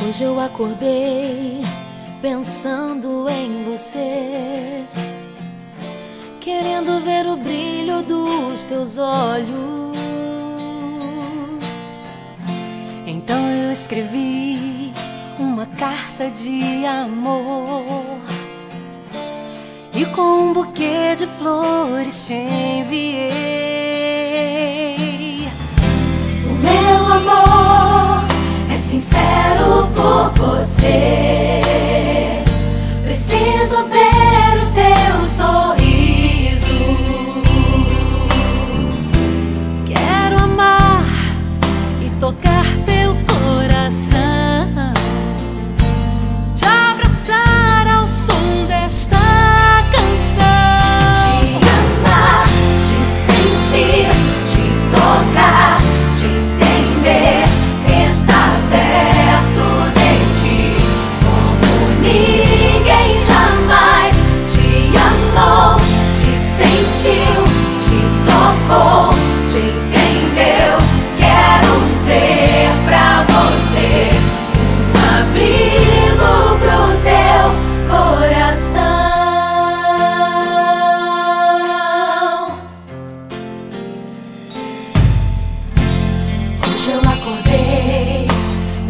Hoje eu acordei pensando em você, querendo ver o brilho dos teus olhos. Então eu escrevi uma carta de amor e com um buquê de flores te enviei. O meu amor é sincero por você. Preciso ver o teu sorriso. Quero amar e tocar teu coração, te abraçar ao som desta canção. Te amar, te sentir, te tocar, te entender. Estar perto de ti como ninguém jamais te amou, te sentiu, te tocou, te entendeu. Quero ser pra você um abrigo pro teu coração. Hoje eu acordei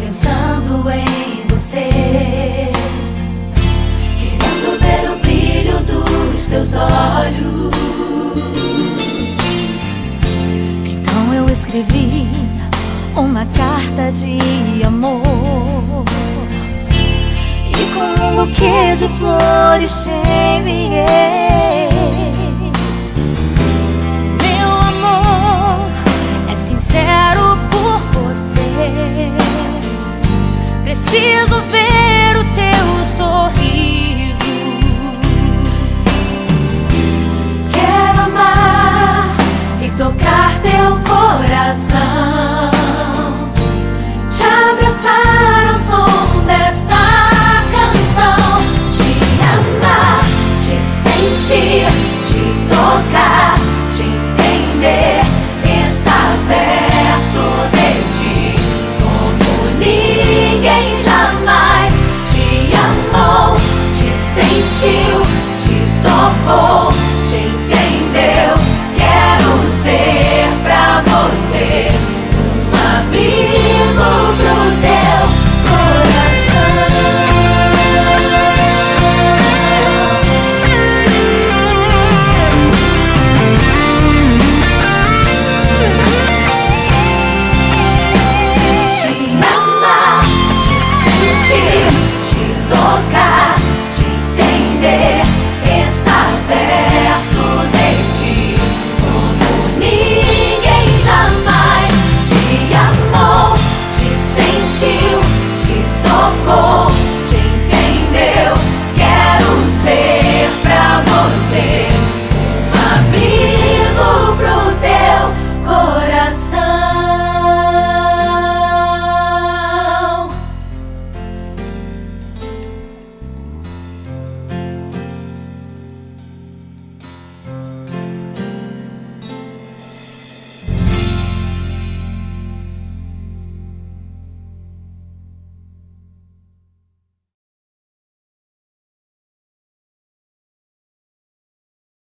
pensando em você, querendo ver o brilho dos teus olhos. Então eu escrevi uma carta de amor e com um buquê de flores te enviei. Meu amor é sincero por você. Preciso ver